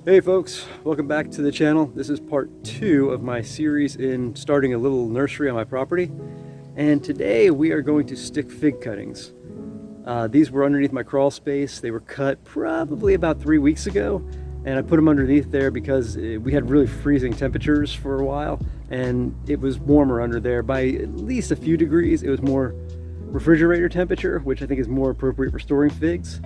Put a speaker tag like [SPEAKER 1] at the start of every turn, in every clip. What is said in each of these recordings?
[SPEAKER 1] Hey folks, welcome back to the channel. This is part 2 of my series in starting a little nursery on my property. And today we are going to stick fig cuttings. These were underneath my crawl space. They were cut probably about 3 weeks ago. And I put them underneath there because we had really freezing temperatures for a while. And it was warmer under there by at least a few degrees. It was more refrigerator temperature, which I think is more appropriate for storing figs.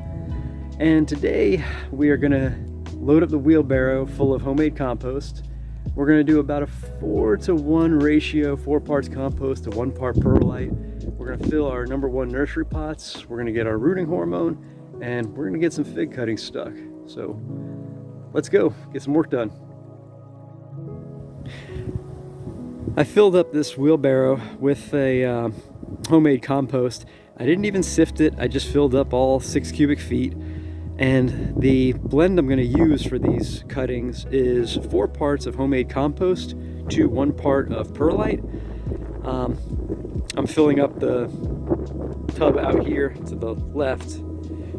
[SPEAKER 1] And today we are gonna load up the wheelbarrow full of homemade compost. We're gonna do about a 4-to-1 ratio, 4 parts compost to 1 part perlite. We're gonna fill our #1 nursery pots. We're gonna get our rooting hormone, and we're gonna get some fig cuttings stuck. So let's go, get some work done. I filled up this wheelbarrow with a homemade compost. I didn't even sift it, I just filled up all 6 cubic feet. And the blend I'm going to use for these cuttings is 4 parts of homemade compost to 1 part of perlite. I'm filling up the tub out here to the left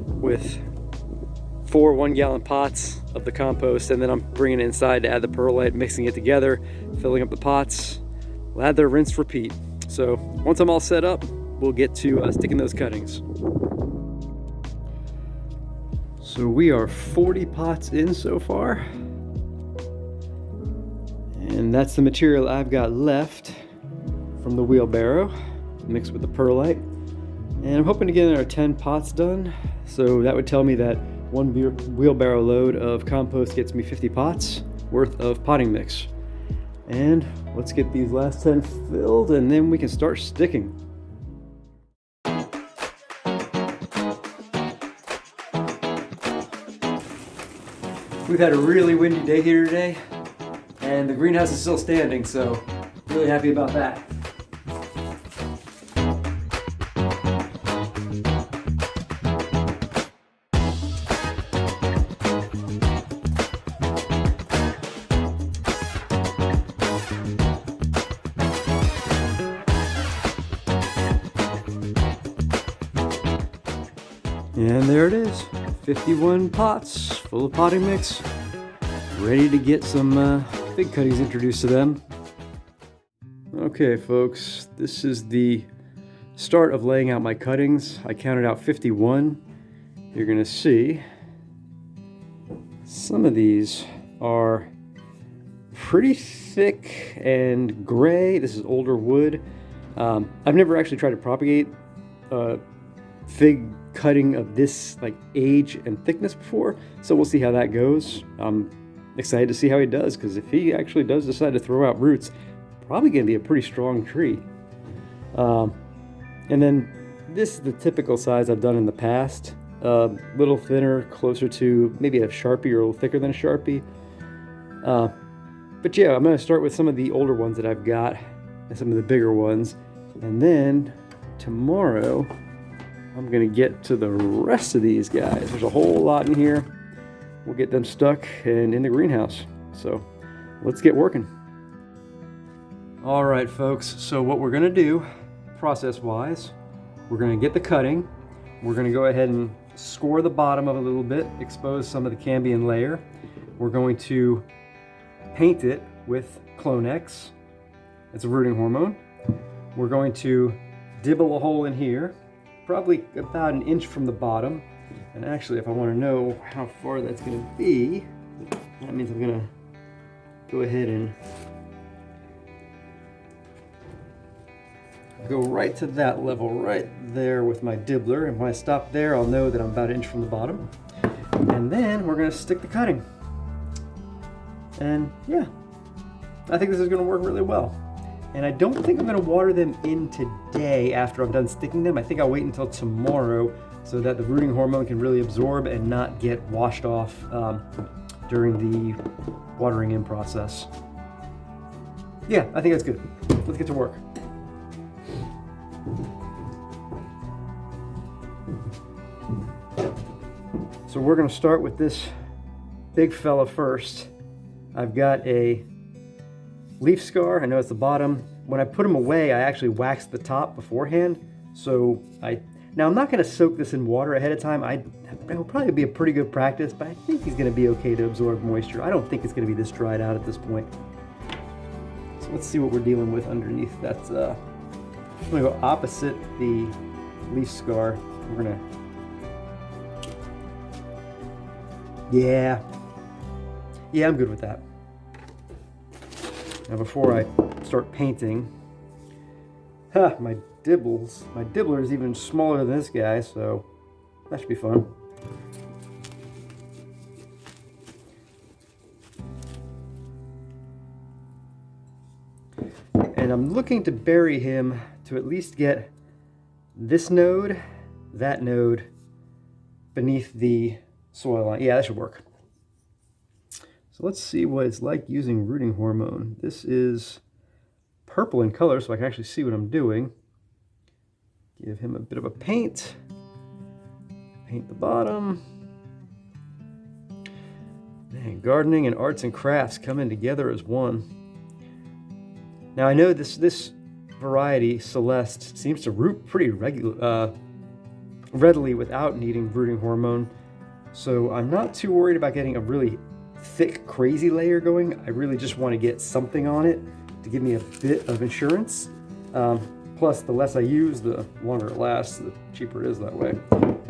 [SPEAKER 1] with 4 1-gallon pots of the compost, and then I'm bringing it inside to add the perlite, mixing it together, filling up the pots, lather, rinse, repeat. So once I'm all set up, we'll get to sticking those cuttings. So we are 40 pots in so far, and that's the material I've got left from the wheelbarrow mixed with the perlite. And I'm hoping to get our 10 pots done, so that would tell me that 1 wheelbarrow load of compost gets me 50 pots worth of potting mix. And let's get these last 10 filled, and then we can start sticking. We've had a really windy day here today, and the greenhouse is still standing, so really happy about that. And there it is, 51 pots full of potting mix, ready to get some fig cuttings introduced to them. Okay folks, this is the start of laying out my cuttings. I counted out 51. You're gonna see some of these are pretty thick and gray. This is older wood. I've never actually tried to propagate fig cutting of this like age and thickness before, so we'll see how that goes. I'm excited to see how he does, because if he actually does decide to throw out roots, probably gonna be a pretty strong tree. And then this is the typical size I've done in the past, a little thinner, closer to maybe a Sharpie, or a little thicker than a Sharpie. But yeah, I'm gonna start with some of the older ones that I've got and some of the bigger ones, and then tomorrow I'm gonna get to the rest of these guys. There's a whole lot in here. We'll get them stuck and in the greenhouse. So let's get working. All right, folks. So what we're gonna do, process-wise, we're gonna get the cutting. We're gonna go ahead and score the bottom of it a little bit, expose some of the cambium layer. We're going to paint it with Clonex. It's a rooting hormone. We're going to dibble a hole in here, probably about 1 inch from the bottom. And actually, if I want to know how far that's going to be, that means I'm going to go ahead and go right to that level right there with my dibbler. And when I stop there, I'll know that I'm about 1 inch from the bottom. And then we're going to stick the cutting. And yeah, I think this is going to work really well. And I don't think I'm going to water them in today after I'm done sticking them. I think I'll wait until tomorrow so that the rooting hormone can really absorb and not get washed off during the watering in process. Yeah, I think that's good. Let's get to work. So we're going to start with this big fella first. I've got a leaf scar. I know it's the bottom. When I put them away, I actually waxed the top beforehand, so I Now I'm not going to soak this in water ahead of time. It'll probably be a pretty good practice, but I think he's going to be okay to absorb moisture. I don't think it's going to be this dried out at this point. So let's see what we're dealing with underneath. That's I'm going to go opposite the leaf scar. We're going to, yeah, I'm good with that. Now before I start painting, my dibbler is even smaller than this guy, so that should be fun. And I'm looking to bury him to at least get this node, that node, beneath the soil line. Yeah, that should work. So let's see what it's like using rooting hormone. This is purple in color, so I can actually see what I'm doing. Give him a bit of a paint. Paint the bottom. Man, gardening and arts and crafts coming together as one. Now I know this variety, Celeste, seems to root pretty readily without needing rooting hormone. So I'm not too worried about getting a really thick, crazy layer going. I really just want to get something on it to give me a bit of insurance. Plus, the less I use, the longer it lasts, the cheaper it is that way.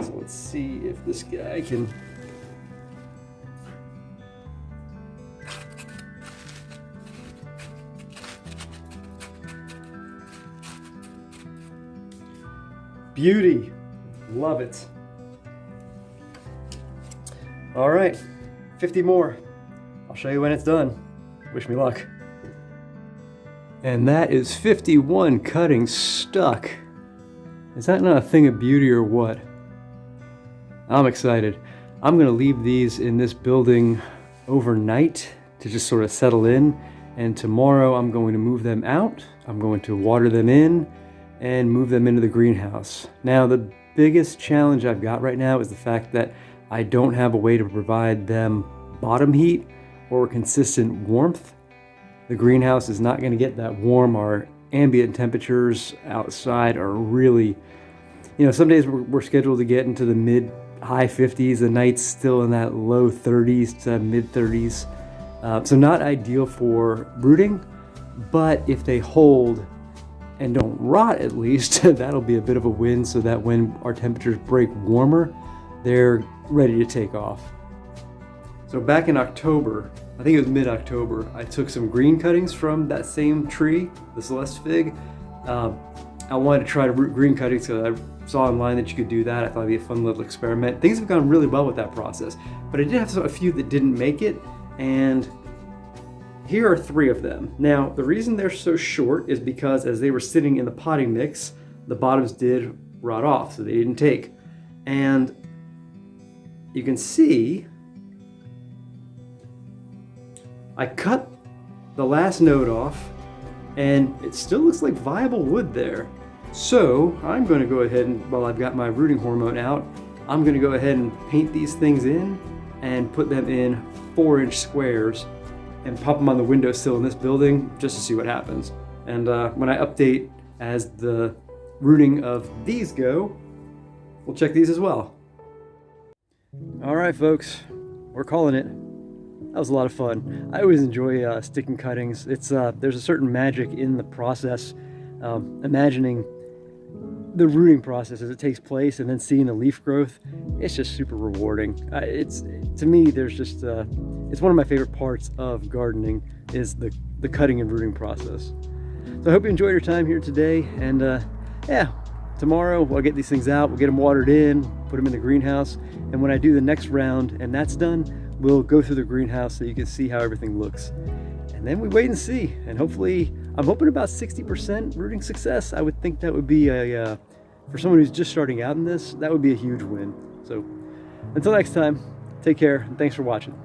[SPEAKER 1] So let's see if this guy can... Beauty! Love it. All right, 50 more. I'll show you when it's done. Wish me luck. And that is 51 cuttings stuck. Is that not a thing of beauty or what? I'm excited. I'm gonna leave these in this building overnight to just sort of settle in. And tomorrow I'm going to move them out. I'm going to water them in and move them into the greenhouse. Now, the biggest challenge I've got right now is the fact that I don't have a way to provide them bottom heat or consistent warmth. The greenhouse is not going to get that warm. Our ambient temperatures outside are really, some days we're scheduled to get into the mid-high 50s, the nights still in that low 30s to mid 30s. So not ideal for rooting, but if they hold and don't rot at least, that'll be a bit of a win, so that when our temperatures break warmer, they're ready to take off. So back in October, I think it was mid-October, I took some green cuttings from that same tree, the Celeste fig. I wanted to try to root green cuttings because I saw online that you could do that. I thought it'd be a fun little experiment. Things have gone really well with that process, but I did have a few that didn't make it, and here are 3 of them. Now, the reason they're so short is because as they were sitting in the potting mix, the bottoms did rot off, so they didn't take. And you can see I cut the last node off, and it still looks like viable wood there. So I'm going to go ahead and, while I've got my rooting hormone out, I'm going to go ahead and paint these things in and put them in 4-inch squares and pop them on the windowsill in this building just to see what happens. And when I update as the rooting of these go, we'll check these as well. All right, folks, we're calling it. That was a lot of fun. I always enjoy sticking cuttings. It's there's a certain magic in the process, imagining the rooting process as it takes place and then seeing the leaf growth. It's just super rewarding. To me, there's just it's one of my favorite parts of gardening is the cutting and rooting process. So I hope you enjoyed your time here today, and yeah, tomorrow I'll get these things out, we'll get them watered in, put them in the greenhouse, and when I do the next round and that's done, we'll go through the greenhouse so you can see how everything looks. And then we wait and see, and hopefully, I'm hoping about 60% rooting success. I would think that would be for someone who's just starting out in this, that would be a huge win. So until next time, take care, and thanks for watching.